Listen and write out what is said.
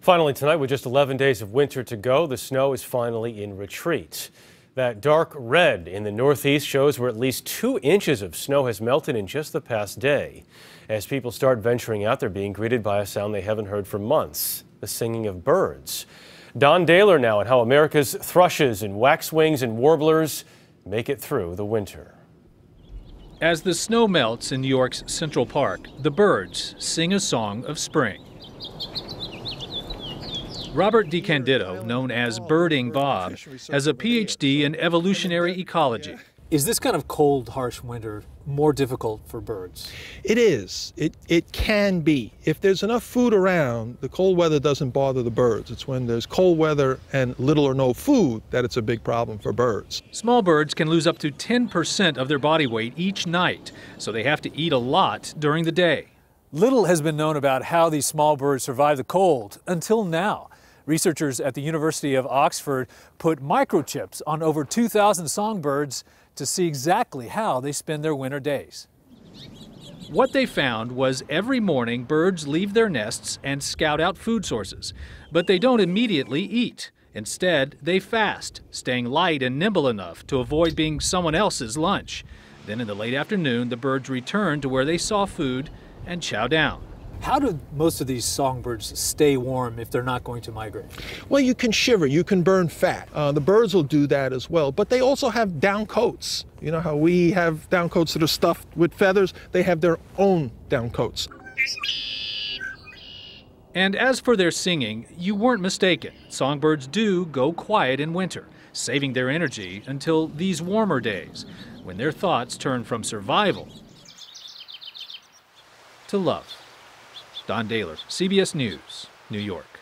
Finally tonight, with just 11 days of winter to go, the snow is finally in retreat. That dark red in the northeast shows where at least 2 inches of snow has melted in just the past day. As people start venturing out, they're being greeted by a sound they haven't heard for months, the singing of birds. Dhaler now on how America's thrushes and waxwings and warblers make it through the winter. As the snow melts in New York's Central Park, the birds sing a song of spring. Robert DeCandido, known as Birding Bob, has a PhD in evolutionary ecology. Is this kind of cold, harsh winter more difficult for birds? It is. It can be. If there's enough food around, the cold weather doesn't bother the birds. It's when there's cold weather and little or no food that it's a big problem for birds. Small birds can lose up to 10% of their body weight each night, so they have to eat a lot during the day. Little has been known about how these small birds survive the cold until now. Researchers at the University of Oxford put microchips on over 2,000 songbirds to see exactly how they spend their winter days. What they found was every morning birds leave their nests and scout out food sources, but they don't immediately eat. Instead, they fast, staying light and nimble enough to avoid being someone else's lunch. Then in the late afternoon, the birds return to where they saw food and chow down. How do most of these songbirds stay warm if they're not going to migrate? Well, you can shiver, you can burn fat. The birds will do that as well, but they also have down coats. You know how we have down coats that are stuffed with feathers? They have their own down coats. And as for their singing, you weren't mistaken. Songbirds do go quiet in winter, saving their energy until these warmer days, when their thoughts turn from survival to love. Don Dhaler, CBS News, New York.